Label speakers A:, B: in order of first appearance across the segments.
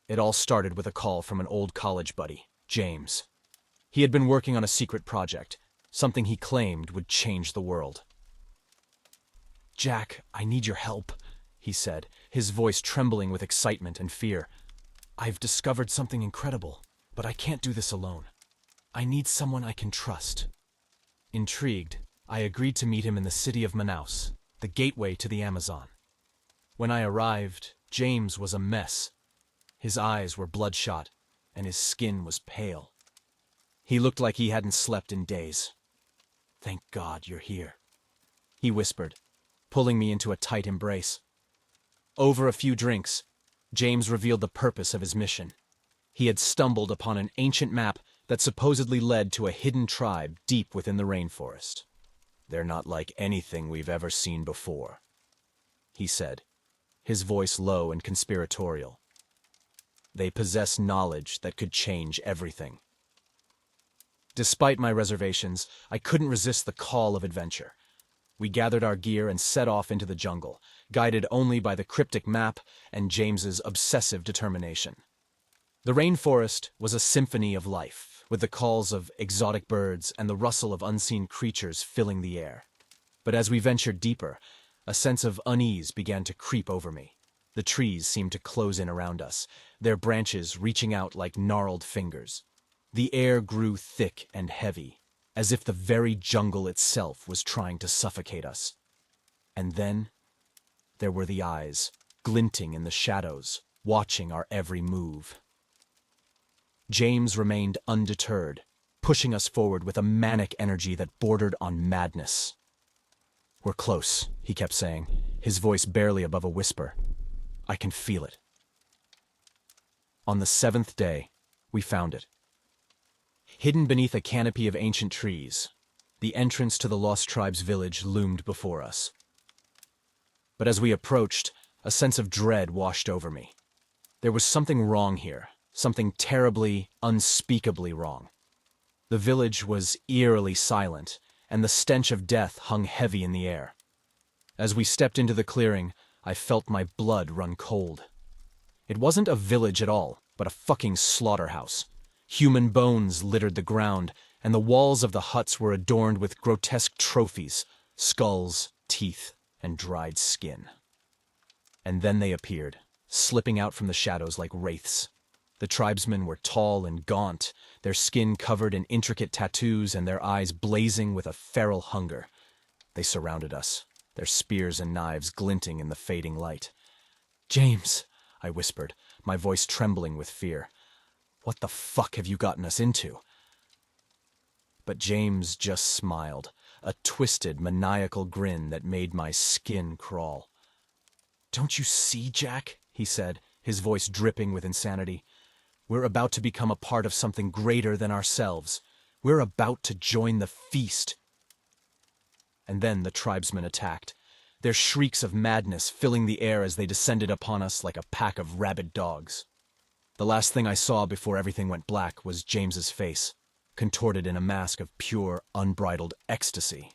A: It all started with a call from an old college buddy, James. He had been working on a secret project, something he claimed would change the world. "Jack, I need your help," he said, his voice trembling with excitement and fear. "I've discovered something incredible, but I can't do this alone. I need someone I can trust." Intrigued, I agreed to meet him in the city of Manaus, the gateway to the Amazon. When I arrived, James was a mess. His eyes were bloodshot, and his skin was pale. He looked like he hadn't slept in days. "Thank God you're here," he whispered, pulling me into a tight embrace. Over a few drinks, James revealed the purpose of his mission. He had stumbled upon an ancient map that supposedly led to a hidden tribe deep within the rainforest. "They're not like anything we've ever seen before," he said, his voice low and conspiratorial. "They possess knowledge that could change everything." Despite my reservations, I couldn't resist the call of adventure. We gathered our gear and set off into the jungle, guided only by the cryptic map and James's obsessive determination. The rainforest was a symphony of life, with the calls of exotic birds and the rustle of unseen creatures filling the air. But as we ventured deeper, a sense of unease began to creep over me. The trees seemed to close in around us, their branches reaching out like gnarled fingers. The air grew thick and heavy, as if the very jungle itself was trying to suffocate us. And then there were the eyes, glinting in the shadows, watching our every move. James remained undeterred, pushing us forward with a manic energy that bordered on madness. "We're close," he kept saying, his voice barely above a whisper. "I can feel it." On the 7th day, we found it. Hidden beneath a canopy of ancient trees, the entrance to the Lost Tribe's village loomed before us. But as we approached, a sense of dread washed over me. There was something wrong here, something terribly, unspeakably wrong. The village was eerily silent, and the stench of death hung heavy in the air. As we stepped into the clearing, I felt my blood run cold. It wasn't a village at all, but a fucking slaughterhouse. Human bones littered the ground, and the walls of the huts were adorned with grotesque trophies, skulls, teeth, and dried skin. And then they appeared, slipping out from the shadows like wraiths. The tribesmen were tall and gaunt, their skin covered in intricate tattoos and their eyes blazing with a feral hunger. They surrounded us, their spears and knives glinting in the fading light. "James," I whispered, my voice trembling with fear. "What the fuck have you gotten us into?" But James just smiled, a twisted, maniacal grin that made my skin crawl. "Don't you see, Jack?" he said, his voice dripping with insanity. "We're about to become a part of something greater than ourselves. We're about to join the feast." And then the tribesmen attacked, their shrieks of madness filling the air as they descended upon us like a pack of rabid dogs. The last thing I saw before everything went black was James's face, contorted in a mask of pure, unbridled ecstasy.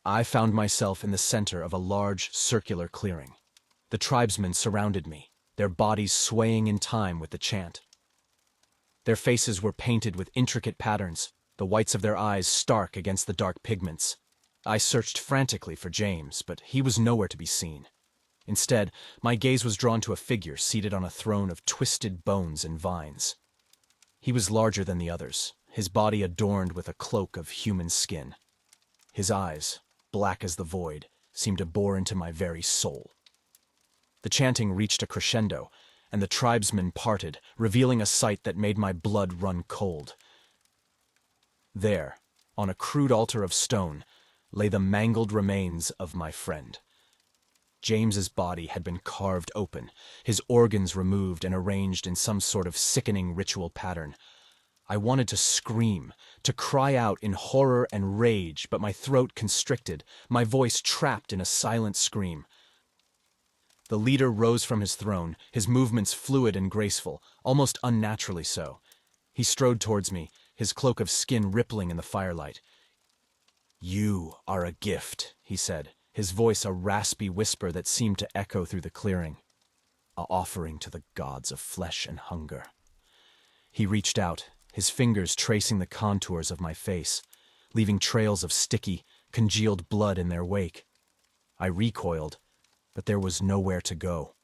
A: I found myself in the center of a large, circular clearing. The tribesmen surrounded me, their bodies swaying in time with the chant. Their faces were painted with intricate patterns, the whites of their eyes stark against the dark pigments. I searched frantically for James, but he was nowhere to be seen. Instead, my gaze was drawn to a figure seated on a throne of twisted bones and vines. He was larger than the others, his body adorned with a cloak of human skin. His eyes, black as the void, seemed to bore into my very soul. The chanting reached a crescendo, and the tribesmen parted, revealing a sight that made my blood run cold. There, on a crude altar of stone, lay the mangled remains of my friend. James's body had been carved open, his organs removed and arranged in some sort of sickening ritual pattern. I wanted to scream, to cry out in horror and rage, but my throat constricted, my voice trapped in a silent scream. The leader rose from his throne, his movements fluid and graceful, almost unnaturally so. He strode towards me, his cloak of skin rippling in the firelight. "You are a gift," he said, his voice a raspy whisper that seemed to echo through the clearing. a offering to the gods of flesh and hunger. He reached out, his fingers tracing the contours of my face, leaving trails of sticky, congealed blood in their wake. I recoiled, but there was nowhere to go,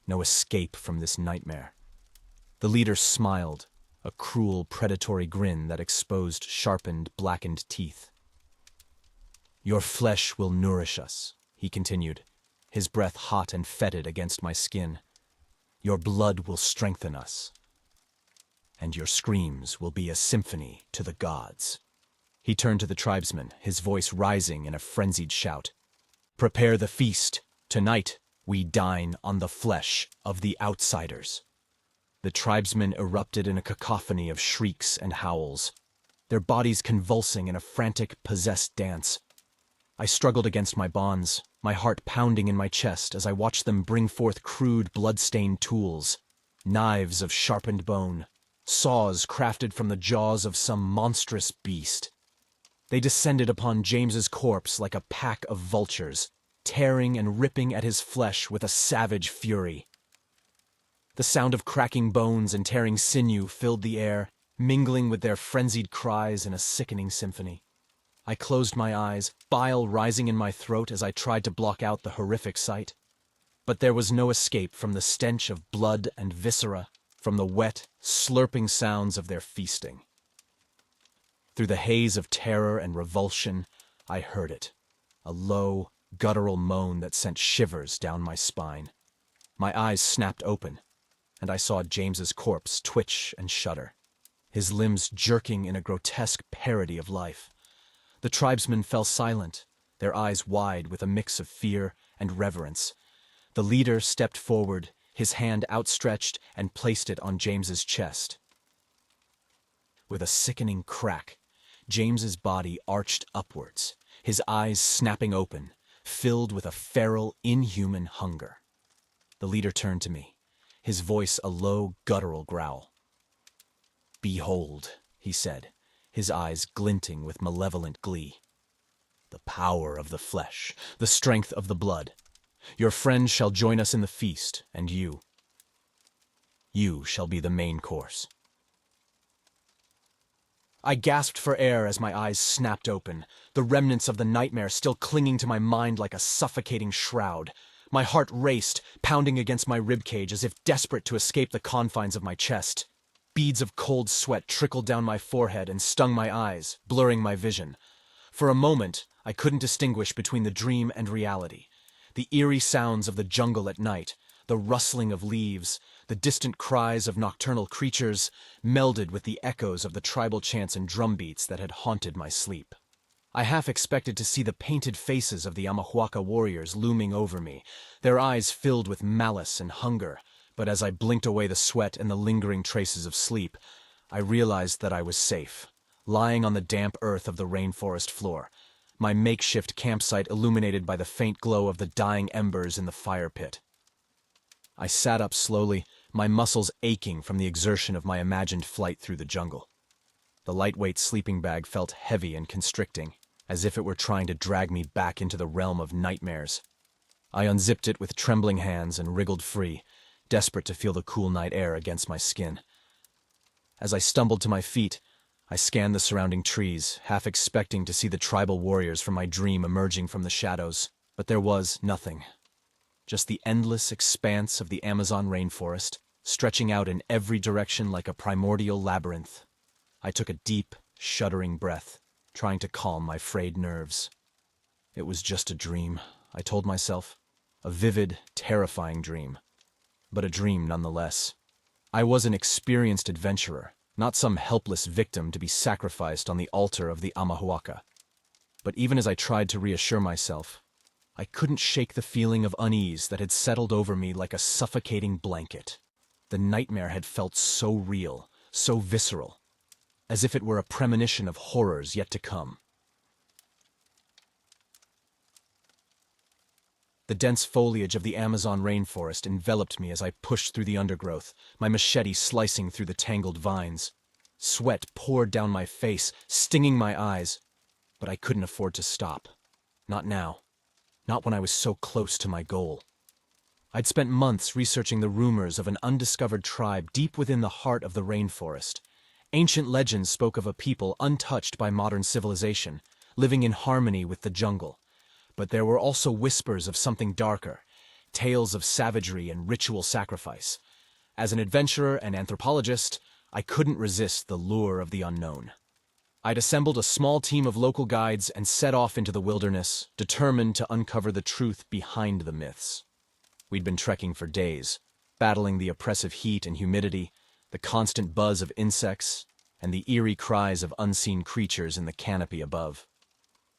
A: no escape from this nightmare. The leader smiled, a cruel, predatory grin that exposed sharpened, blackened teeth. "Your flesh will nourish us," he continued, his breath hot and fetid against my skin. "Your blood will strengthen us, and your screams will be a symphony to the gods." He turned to the tribesmen, his voice rising in a frenzied shout. "Prepare the feast. Tonight, we dine on the flesh of the outsiders." The tribesmen erupted in a cacophony of shrieks and howls, their bodies convulsing in a frantic, possessed dance. I struggled against my bonds, my heart pounding in my chest as I watched them bring forth crude, blood-stained tools, knives of sharpened bone, saws crafted from the jaws of some monstrous beast. They descended upon James's corpse like a pack of vultures, tearing and ripping at his flesh with a savage fury. The sound of cracking bones and tearing sinew filled the air, mingling with their frenzied cries in a sickening symphony. I closed my eyes, bile rising in my throat as I tried to block out the horrific sight. But there was no escape from the stench of blood and viscera, from the wet, slurping sounds of their feasting. Through the haze of terror and revulsion, I heard it, a low, guttural moan that sent shivers down my spine. My eyes snapped open, and I saw James's corpse twitch and shudder, his limbs jerking in a grotesque parody of life. The tribesmen fell silent, their eyes wide with a mix of fear and reverence. The leader stepped forward, his hand outstretched, and placed it on James's chest. With a sickening crack, James's body arched upwards, his eyes snapping open, filled with a feral, inhuman hunger. The leader turned to me, his voice a low, guttural growl. "Behold," he said, his eyes glinting with malevolent glee. "The power of the flesh, the strength of the blood. Your friends shall join us in the feast, and you shall be the main course." I gasped for air as my eyes snapped open, the remnants of the nightmare still clinging to my mind like a suffocating shroud. My heart raced, pounding against my ribcage as if desperate to escape the confines of my chest. Beads of cold sweat trickled down my forehead and stung my eyes, blurring my vision. For a moment, I couldn't distinguish between the dream and reality. The eerie sounds of the jungle at night, the rustling of leaves, the distant cries of nocturnal creatures, melded with the echoes of the tribal chants and drumbeats that had haunted my sleep. I half expected to see the painted faces of the Amahuaca warriors looming over me, their eyes filled with malice and hunger, but as I blinked away the sweat and the lingering traces of sleep, I realized that I was safe, lying on the damp earth of the rainforest floor, my makeshift campsite illuminated by the faint glow of the dying embers in the fire pit. I sat up slowly, my muscles aching from the exertion of my imagined flight through the jungle. The lightweight sleeping bag felt heavy and constricting, as if it were trying to drag me back into the realm of nightmares. I unzipped it with trembling hands and wriggled free, desperate to feel the cool night air against my skin. As I stumbled to my feet, I scanned the surrounding trees, half expecting to see the tribal warriors from my dream emerging from the shadows, but there was nothing. Just the endless expanse of the Amazon rainforest, stretching out in every direction like a primordial labyrinth. I took a deep, shuddering breath, trying to calm my frayed nerves. It was just a dream, I told myself. A vivid, terrifying dream. But a dream nonetheless. I was an experienced adventurer, not some helpless victim to be sacrificed on the altar of the Amahuaca. But even as I tried to reassure myself, I couldn't shake the feeling of unease that had settled over me like a suffocating blanket. The nightmare had felt so real, so visceral, as if it were a premonition of horrors yet to come. The dense foliage of the Amazon rainforest enveloped me as I pushed through the undergrowth, my machete slicing through the tangled vines. Sweat poured down my face, stinging my eyes, but I couldn't afford to stop. Not now. Not when I was so close to my goal. I'd spent months researching the rumors of an undiscovered tribe deep within the heart of the rainforest. Ancient legends spoke of a people untouched by modern civilization, living in harmony with the jungle. But there were also whispers of something darker, tales of savagery and ritual sacrifice. As an adventurer and anthropologist, I couldn't resist the lure of the unknown. I'd assembled a small team of local guides and set off into the wilderness, determined to uncover the truth behind the myths. We'd been trekking for days, battling the oppressive heat and humidity, the constant buzz of insects, and the eerie cries of unseen creatures in the canopy above.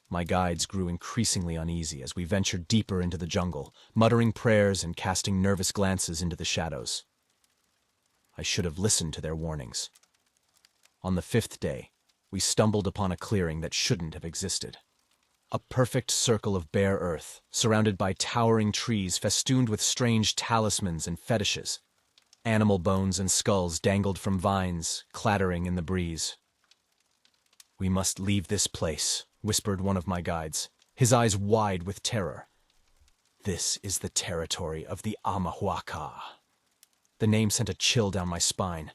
A: My guides grew increasingly uneasy as we ventured deeper into the jungle, muttering prayers and casting nervous glances into the shadows. I should have listened to their warnings. On the 5th day, we stumbled upon a clearing that shouldn't have existed. A perfect circle of bare earth, surrounded by towering trees festooned with strange talismans and fetishes. Animal bones and skulls dangled from vines, clattering in the breeze. "We must leave this place," whispered one of my guides, his eyes wide with terror. "This is the territory of the Amahuaca." The name sent a chill down my spine.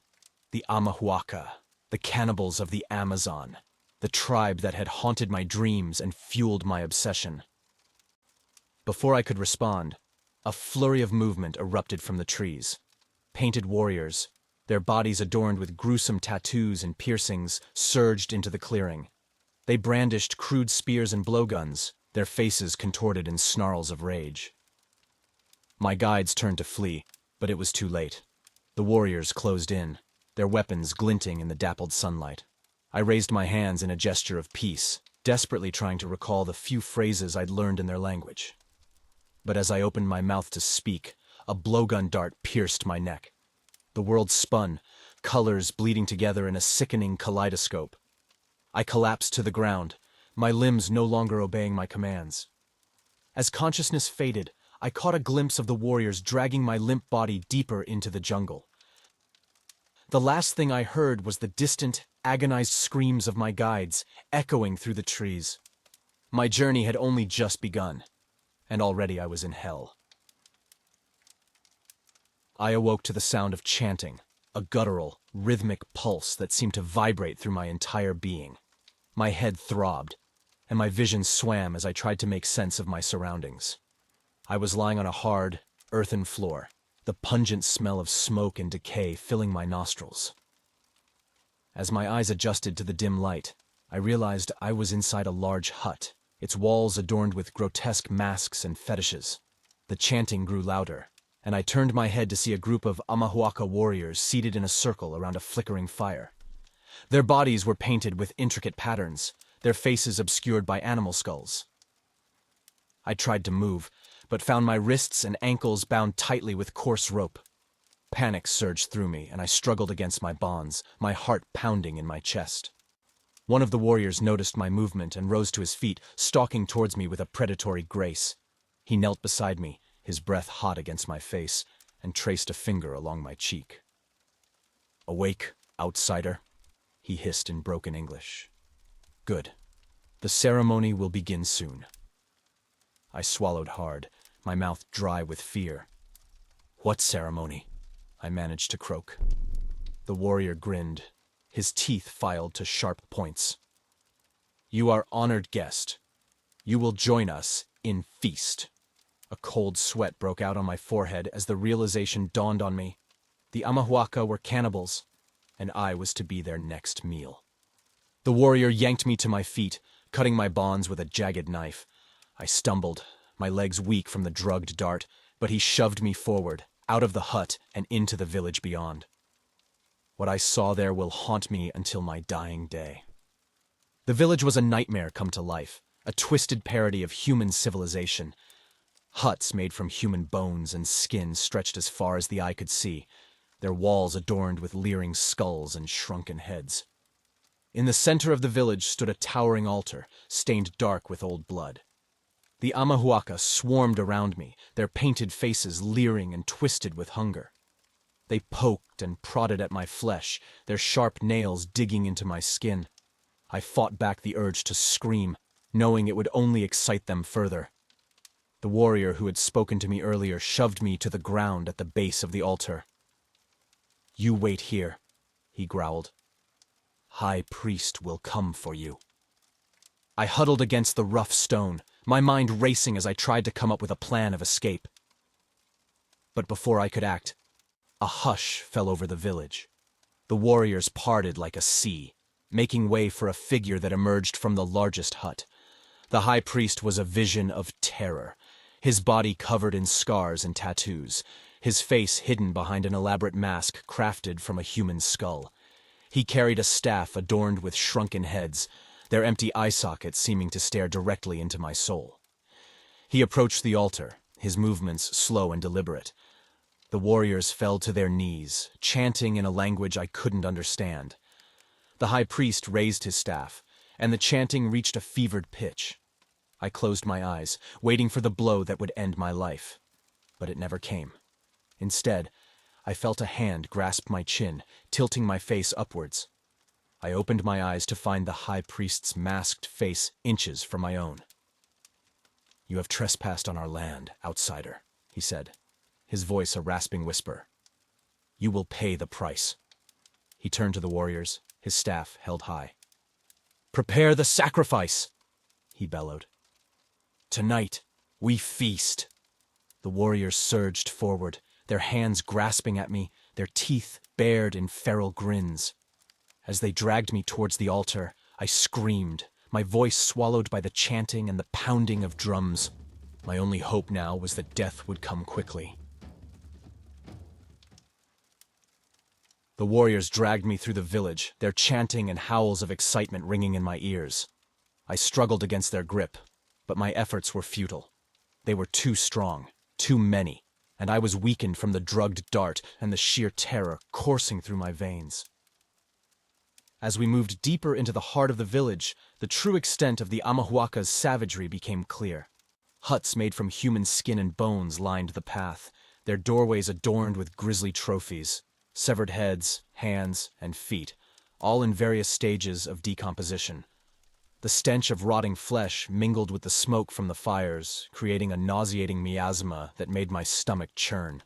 A: The Amahuaca, the cannibals of the Amazon, the tribe that had haunted my dreams and fueled my obsession. Before I could respond, a flurry of movement erupted from the trees. Painted warriors, their bodies adorned with gruesome tattoos and piercings, surged into the clearing. They brandished crude spears and blowguns, their faces contorted in snarls of rage. My guides turned to flee, but it was too late. The warriors closed in, their weapons glinting in the dappled sunlight. I raised my hands in a gesture of peace, desperately trying to recall the few phrases I'd learned in their language. But as I opened my mouth to speak, a blowgun dart pierced my neck. The world spun, colors bleeding together in a sickening kaleidoscope. I collapsed to the ground, my limbs no longer obeying my commands. As consciousness faded, I caught a glimpse of the warriors dragging my limp body deeper into the jungle. The last thing I heard was the distant, agonized screams of my guides, echoing through the trees. My journey had only just begun, and already I was in hell. I awoke to the sound of chanting, a guttural, rhythmic pulse that seemed to vibrate through my entire being. My head throbbed, and my vision swam as I tried to make sense of my surroundings. I was lying on a hard, earthen floor, the pungent smell of smoke and decay filling my nostrils. As my eyes adjusted to the dim light, I realized I was inside a large hut, its walls adorned with grotesque masks and fetishes. The chanting grew louder, and I turned my head to see a group of Amahuaca warriors seated in a circle around a flickering fire. Their bodies were painted with intricate patterns, their faces obscured by animal skulls. I tried to move, but found my wrists and ankles bound tightly with coarse rope. Panic surged through me, and I struggled against my bonds, my heart pounding in my chest. One of the warriors noticed my movement and rose to his feet, stalking towards me with a predatory grace. He knelt beside me, his breath hot against my face, and traced a finger along my cheek. "Awake, outsider," he hissed in broken English. "Good. The ceremony will begin soon." I swallowed hard, my mouth dry with fear. "What ceremony?" I managed to croak. The warrior grinned, his teeth filed to sharp points. "You are honored guest. You will join us in feast." A cold sweat broke out on my forehead as the realization dawned on me. The Amahuaca were cannibals, and I was to be their next meal. The warrior yanked me to my feet, cutting my bonds with a jagged knife. I stumbled, my legs weak from the drugged dart, but he shoved me forward, out of the hut and into the village beyond. What I saw there will haunt me until my dying day. The village was a nightmare come to life, a twisted parody of human civilization. Huts made from human bones and skin stretched as far as the eye could see, their walls adorned with leering skulls and shrunken heads. In the center of the village stood a towering altar, stained dark with old blood. The Amahuaca swarmed around me, their painted faces leering and twisted with hunger. They poked and prodded at my flesh, their sharp nails digging into my skin. I fought back the urge to scream, knowing it would only excite them further. The warrior who had spoken to me earlier shoved me to the ground at the base of the altar. "You wait here," he growled. "High Priest will come for you." I huddled against the rough stone, my mind racing as I tried to come up with a plan of escape. But before I could act, a hush fell over the village. The warriors parted like a sea, making way for a figure that emerged from the largest hut. The High Priest was a vision of terror, his body covered in scars and tattoos, his face hidden behind an elaborate mask crafted from a human skull. He carried a staff adorned with shrunken heads, their empty eye sockets seeming to stare directly into my soul. He approached the altar, his movements slow and deliberate. The warriors fell to their knees, chanting in a language I couldn't understand. The High Priest raised his staff, and the chanting reached a fevered pitch. I closed my eyes, waiting for the blow that would end my life. But it never came. Instead, I felt a hand grasp my chin, tilting my face upwards. I opened my eyes to find the High Priest's masked face inches from my own. "You have trespassed on our land, outsider," he said, his voice a rasping whisper. "You will pay the price." He turned to the warriors, his staff held high. "Prepare the sacrifice!" he bellowed. "Tonight, we feast." The warriors surged forward, their hands grasping at me, their teeth bared in feral grins. As they dragged me towards the altar, I screamed, my voice swallowed by the chanting and the pounding of drums. My only hope now was that death would come quickly. The warriors dragged me through the village, their chanting and howls of excitement ringing in my ears. I struggled against their grip, but my efforts were futile. They were too strong, too many, and I was weakened from the drugged dart and the sheer terror coursing through my veins. As we moved deeper into the heart of the village, the true extent of the Amahuaca's savagery became clear. Huts made from human skin and bones lined the path, their doorways adorned with grisly trophies, severed heads, hands, and feet, all in various stages of decomposition. The stench of rotting flesh mingled with the smoke from the fires, creating a nauseating miasma that made my stomach churn.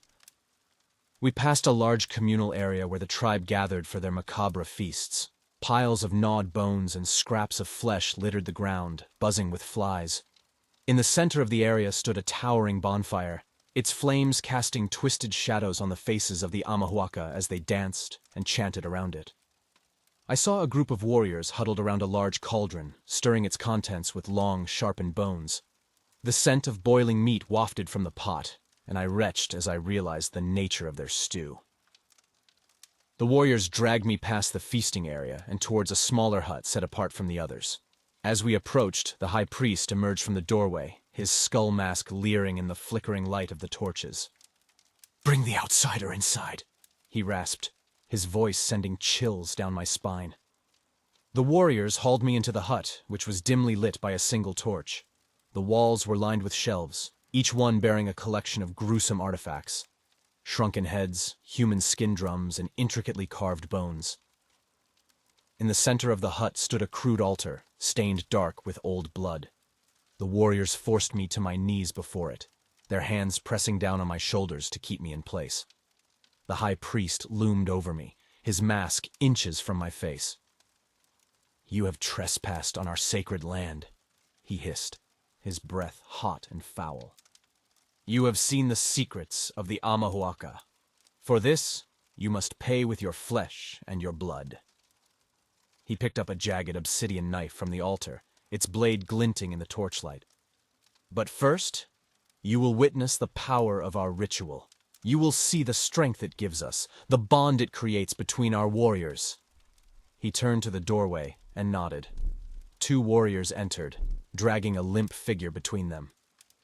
A: We passed a large communal area where the tribe gathered for their macabre feasts. Piles of gnawed bones and scraps of flesh littered the ground, buzzing with flies. In the center of the area stood a towering bonfire, its flames casting twisted shadows on the faces of the Amahuaca as they danced and chanted around it. I saw a group of warriors huddled around a large cauldron, stirring its contents with long, sharpened bones. The scent of boiling meat wafted from the pot, and I retched as I realized the nature of their stew. The warriors dragged me past the feasting area and towards a smaller hut set apart from the others. As we approached, the High Priest emerged from the doorway, his skull mask leering in the flickering light of the torches. "Bring the outsider inside," he rasped, his voice sending chills down my spine. The warriors hauled me into the hut, which was dimly lit by a single torch. The walls were lined with shelves, each one bearing a collection of gruesome artifacts. Shrunken heads, human skin drums, and intricately carved bones. In the center of the hut stood a crude altar, stained dark with old blood. The warriors forced me to my knees before it, their hands pressing down on my shoulders to keep me in place. The High Priest loomed over me, his mask inches from my face. "You have trespassed on our sacred land," he hissed, his breath hot and foul. "You have seen the secrets of the Amahuaca. For this, you must pay with your flesh and your blood." He picked up a jagged obsidian knife from the altar, its blade glinting in the torchlight. "But first, you will witness the power of our ritual. You will see the strength it gives us, the bond it creates between our warriors." He turned to the doorway and nodded. 2 warriors entered, dragging a limp figure between them.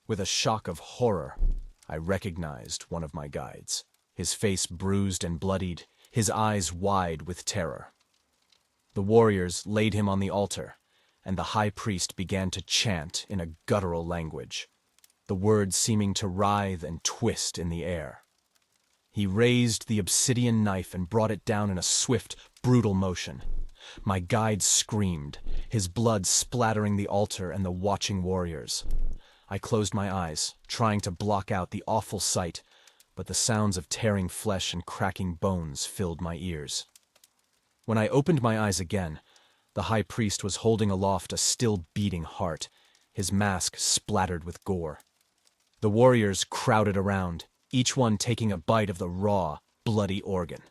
A: With a shock of horror, I recognized one of my guides, his face bruised and bloodied, his eyes wide with terror. The warriors laid him on the altar, and the High Priest began to chant in a guttural language, the words seeming to writhe and twist in the air. He raised the obsidian knife and brought it down in a swift, brutal motion. My guide screamed, his blood splattering the altar and the watching warriors. I closed my eyes, trying to block out the awful sight, but the sounds of tearing flesh and cracking bones filled my ears. When I opened my eyes again, the high priest was holding aloft a still beating heart, his mask splattered with gore. The warriors crowded around, each one taking a bite of the raw, bloody organ.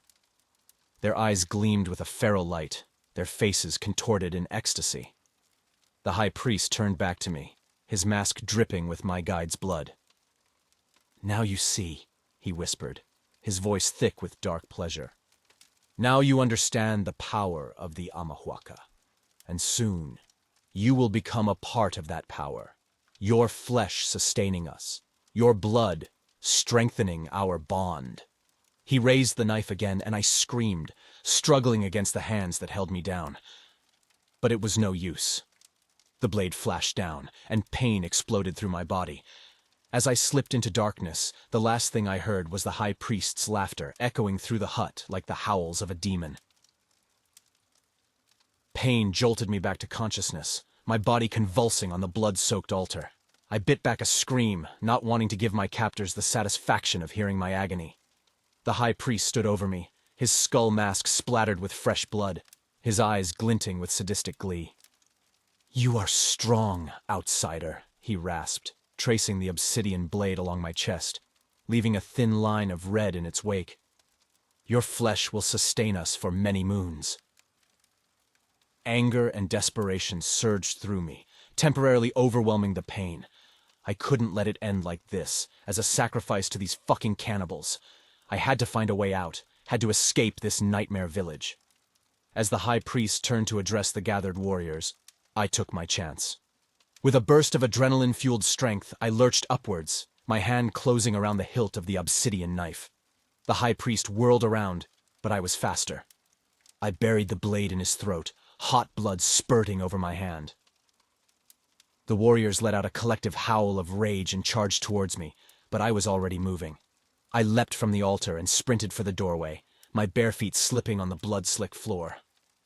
A: Their eyes gleamed with a feral light, their faces contorted in ecstasy. The high priest turned back to me, his mask dripping with my guide's blood. "Now you see," he whispered, his voice thick with dark pleasure. "Now you understand the power of the Amahuaca, and soon you will become a part of that power, your flesh sustaining us, your blood strengthening our bond." He raised the knife again, and I screamed, struggling against the hands that held me down. But it was no use. The blade flashed down, and pain exploded through my body. As I slipped into darkness, the last thing I heard was the high priest's laughter echoing through the hut like the howls of a demon. Pain jolted me back to consciousness, my body convulsing on the blood-soaked altar. I bit back a scream, not wanting to give my captors the satisfaction of hearing my agony. The high priest stood over me, his skull mask splattered with fresh blood, his eyes glinting with sadistic glee. "You are strong, outsider," he rasped, tracing the obsidian blade along my chest, leaving a thin line of red in its wake. "Your flesh will sustain us for many moons." Anger and desperation surged through me, temporarily overwhelming the pain. I couldn't let it end like this, as a sacrifice to these fucking cannibals. I had to find a way out, had to escape this nightmare village. As the high priest turned to address the gathered warriors, I took my chance. With a burst of adrenaline-fueled strength, I lurched upwards, my hand closing around the hilt of the obsidian knife. The high priest whirled around, but I was faster. I buried the blade in his throat, hot blood spurting over my hand. The warriors let out a collective howl of rage and charged towards me, but I was already moving. I leapt from the altar and sprinted for the doorway, my bare feet slipping on the blood-slick floor.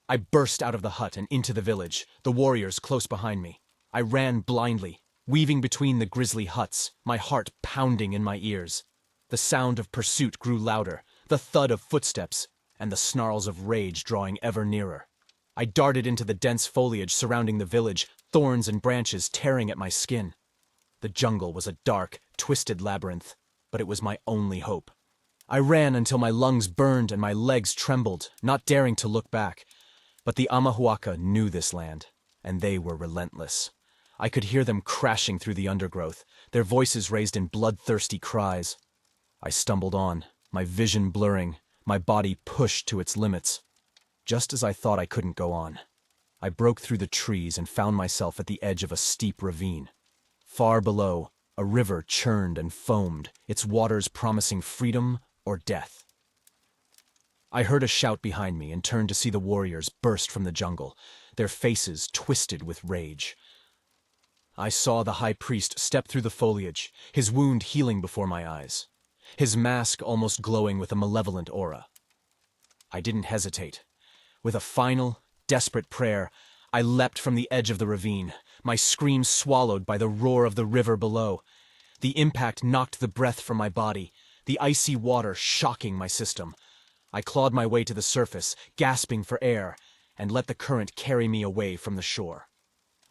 A: I burst out of the hut and into the village, the warriors close behind me. I ran blindly, weaving between the grisly huts, my heart pounding in my ears. The sound of pursuit grew louder, the thud of footsteps, and the snarls of rage drawing ever nearer. I darted into the dense foliage surrounding the village, thorns and branches tearing at my skin. The jungle was a dark, twisted labyrinth, but it was my only hope. I ran until my lungs burned and my legs trembled, not daring to look back. But the Amahuaca knew this land, and they were relentless. I could hear them crashing through the undergrowth, their voices raised in bloodthirsty cries. I stumbled on, my vision blurring, my body pushed to its limits. Just as I thought I couldn't go on, I broke through the trees and found myself at the edge of a steep ravine. Far below, a river churned and foamed, its waters promising freedom or death. I heard a shout behind me and turned to see the warriors burst from the jungle, their faces twisted with rage. I saw the high priest step through the foliage, his wound healing before my eyes, his mask almost glowing with a malevolent aura. I didn't hesitate. With a final, desperate prayer, I leapt from the edge of the ravine, my scream swallowed by the roar of the river below. The impact knocked the breath from my body, the icy water shocking my system. I clawed my way to the surface, gasping for air, and let the current carry me away from the shore.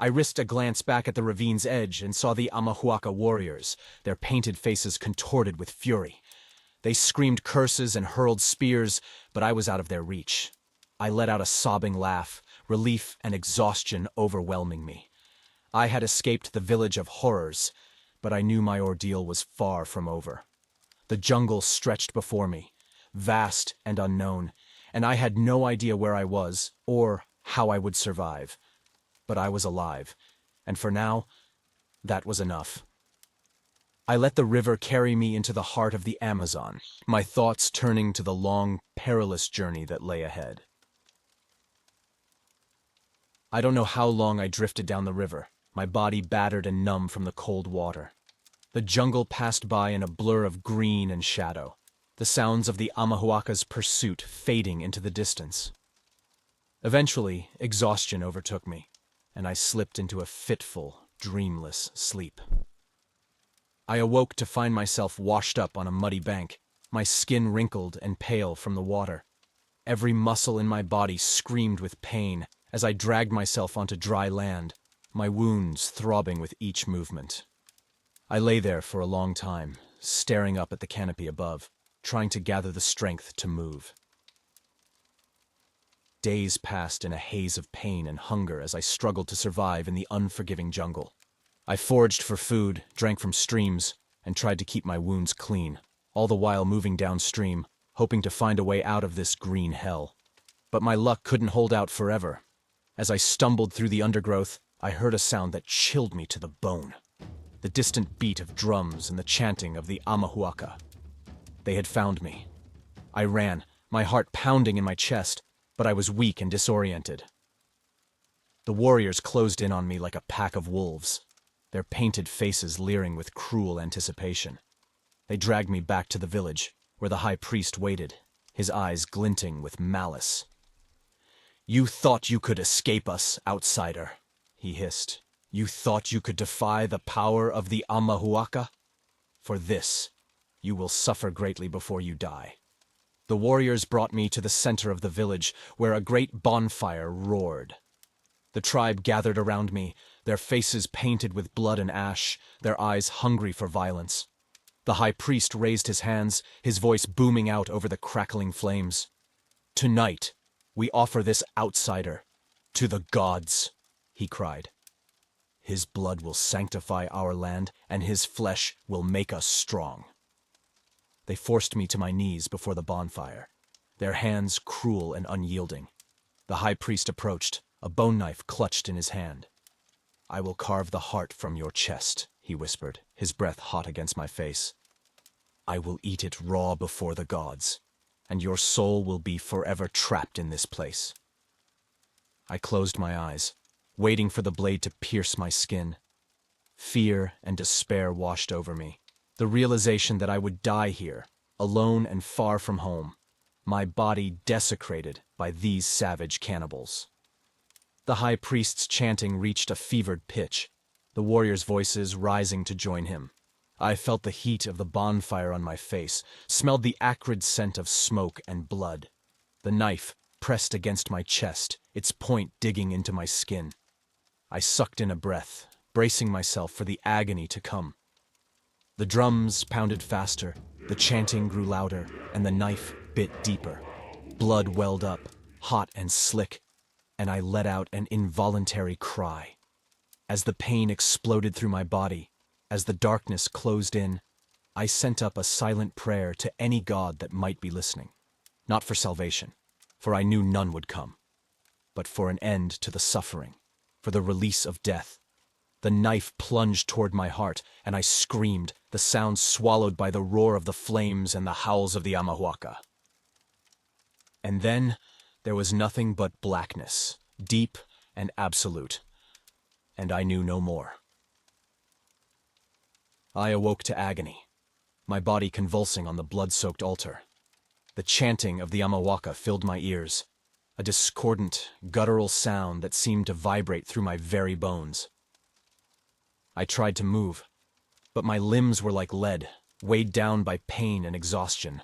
A: I risked a glance back at the ravine's edge and saw the Amahuaca warriors, their painted faces contorted with fury. They screamed curses and hurled spears, but I was out of their reach. I let out a sobbing laugh, relief and exhaustion overwhelming me. I had escaped the village of horrors, but I knew my ordeal was far from over. The jungle stretched before me, vast and unknown, and I had no idea where I was or how I would survive. But I was alive, and for now, that was enough. I let the river carry me into the heart of the Amazon, my thoughts turning to the long, perilous journey that lay ahead. I don't know how long I drifted down the river, my body battered and numb from the cold water. The jungle passed by in a blur of green and shadow, the sounds of the Amahuaca's pursuit fading into the distance. Eventually, exhaustion overtook me, and I slipped into a fitful, dreamless sleep. I awoke to find myself washed up on a muddy bank, my skin wrinkled and pale from the water. Every muscle in my body screamed with pain as I dragged myself onto dry land, my wounds throbbing with each movement. I lay there for a long time, staring up at the canopy above, trying to gather the strength to move. Days passed in a haze of pain and hunger as I struggled to survive in the unforgiving jungle. I foraged for food, drank from streams, and tried to keep my wounds clean, all the while moving downstream, hoping to find a way out of this green hell. But my luck couldn't hold out forever. As I stumbled through the undergrowth, I heard a sound that chilled me to the bone. The distant beat of drums and the chanting of the Amahuaca. They had found me. I ran, my heart pounding in my chest, but I was weak and disoriented. The warriors closed in on me like a pack of wolves, their painted faces leering with cruel anticipation. They dragged me back to the village, where the high priest waited, his eyes glinting with malice. "You thought you could escape us, outsider," he hissed. "You thought you could defy the power of the Amahuaca? For this, you will suffer greatly before you die." The warriors brought me to the center of the village, where a great bonfire roared. The tribe gathered around me, their faces painted with blood and ash, their eyes hungry for violence. The high priest raised his hands, his voice booming out over the crackling flames. "Tonight, we offer this outsider to the gods," he cried. "His blood will sanctify our land, and his flesh will make us strong." They forced me to my knees before the bonfire, their hands cruel and unyielding. The high priest approached, a bone knife clutched in his hand. "I will carve the heart from your chest," he whispered, his breath hot against my face. "I will eat it raw before the gods, and your soul will be forever trapped in this place." I closed my eyes, waiting for the blade to pierce my skin. Fear and despair washed over me. The realization that I would die here, alone and far from home, my body desecrated by these savage cannibals. The high priest's chanting reached a fevered pitch, the warriors' voices rising to join him. I felt the heat of the bonfire on my face, smelled the acrid scent of smoke and blood. The knife pressed against my chest, its point digging into my skin. I sucked in a breath, bracing myself for the agony to come. The drums pounded faster, the chanting grew louder, and the knife bit deeper. Blood welled up, hot and slick, and I let out an involuntary cry. As the pain exploded through my body, as the darkness closed in, I sent up a silent prayer to any god that might be listening. Not for salvation, for I knew none would come, but for an end to the suffering, for the release of death. The knife plunged toward my heart, and I screamed, the sound swallowed by the roar of the flames and the howls of the Amahuaca. And then there was nothing but blackness, deep and absolute, and I knew no more. I awoke to agony, my body convulsing on the blood-soaked altar. The chanting of the Amahuaca filled my ears, a discordant, guttural sound that seemed to vibrate through my very bones. I tried to move, but my limbs were like lead, weighed down by pain and exhaustion.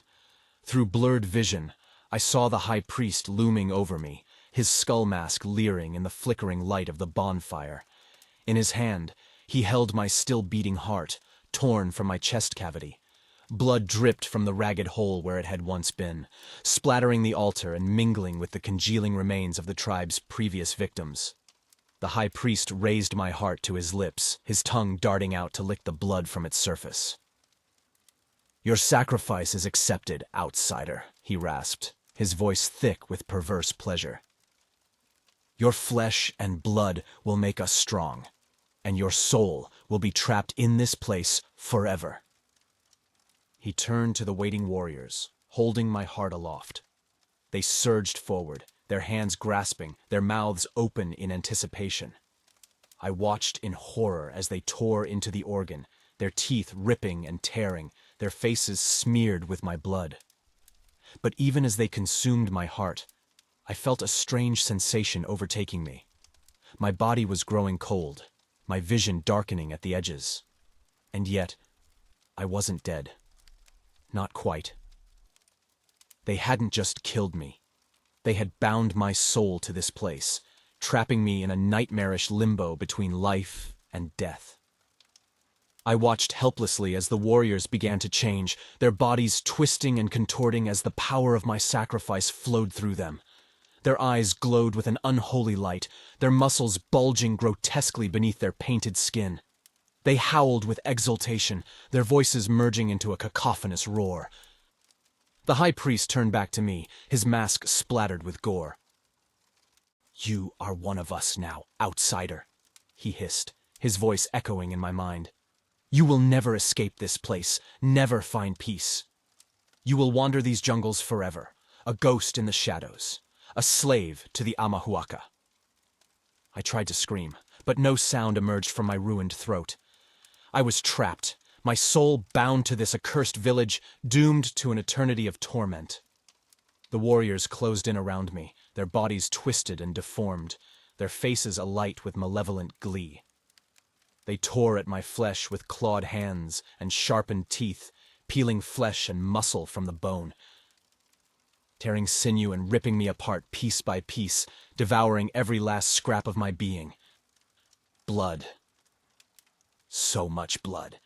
A: Through blurred vision, I saw the high priest looming over me, his skull mask leering in the flickering light of the bonfire. In his hand, he held my still-beating heart, torn from my chest cavity. Blood dripped from the ragged hole where it had once been, splattering the altar and mingling with the congealing remains of the tribe's previous victims. The high priest raised my heart to his lips, his tongue darting out to lick the blood from its surface. "Your sacrifice is accepted, outsider," he rasped, his voice thick with perverse pleasure. "Your flesh and blood will make us strong, and your soul will be trapped in this place forever." He turned to the waiting warriors, holding my heart aloft. They surged forward, their hands grasping, their mouths open in anticipation. I watched in horror as they tore into the organ, their teeth ripping and tearing, their faces smeared with my blood. But even as they consumed my heart, I felt a strange sensation overtaking me. My body was growing cold, my vision darkening at the edges. And yet, I wasn't dead. Not quite. They hadn't just killed me. They had bound my soul to this place, trapping me in a nightmarish limbo between life and death. I watched helplessly as the warriors began to change, their bodies twisting and contorting as the power of my sacrifice flowed through them. Their eyes glowed with an unholy light, their muscles bulging grotesquely beneath their painted skin. They howled with exultation, their voices merging into a cacophonous roar. The high priest turned back to me, his mask splattered with gore. "You are one of us now, outsider," he hissed, his voice echoing in my mind. "You will never escape this place, never find peace. You will wander these jungles forever, a ghost in the shadows, a slave to the Amahuaca." I tried to scream, but no sound emerged from my ruined throat. I was trapped, my soul bound to this accursed village, doomed to an eternity of torment. The warriors closed in around me, their bodies twisted and deformed, their faces alight with malevolent glee. They tore at my flesh with clawed hands and sharpened teeth, peeling flesh and muscle from the bone, tearing sinew and ripping me apart piece by piece, devouring every last scrap of my being. Blood. So much blood.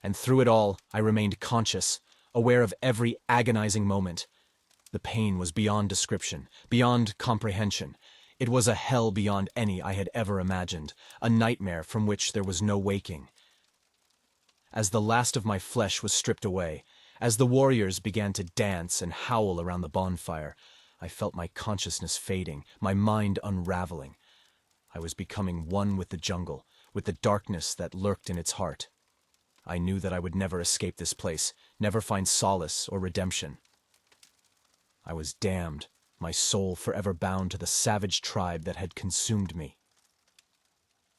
A: And through it all, I remained conscious, aware of every agonizing moment. The pain was beyond description, beyond comprehension. It was a hell beyond any I had ever imagined, a nightmare from which there was no waking. As the last of my flesh was stripped away, as the warriors began to dance and howl around the bonfire, I felt my consciousness fading, my mind unraveling. I was becoming one with the jungle, with the darkness that lurked in its heart. I knew that I would never escape this place, never find solace or redemption. I was damned, my soul forever bound to the savage tribe that had consumed me.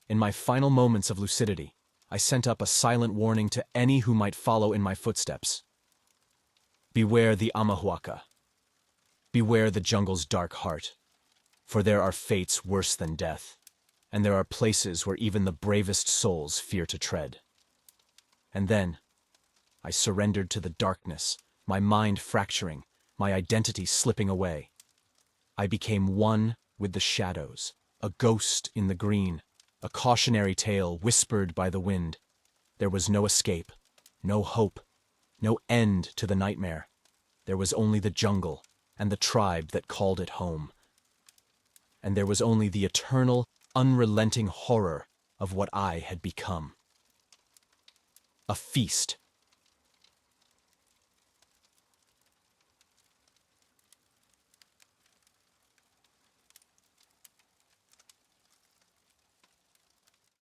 A: In my final moments of lucidity, I sent up a silent warning to any who might follow in my footsteps. Beware the Amahuaca. Beware the jungle's dark heart. For there are fates worse than death, and there are places where even the bravest souls fear to tread. And then, I surrendered to the darkness, my mind fracturing, my identity slipping away. I became one with the shadows, a ghost in the green, a cautionary tale whispered by the wind. There was no escape, no hope, no end to the nightmare. There was only the jungle and the tribe that called it home. And there was only the eternal, unrelenting horror of what I had become. A feast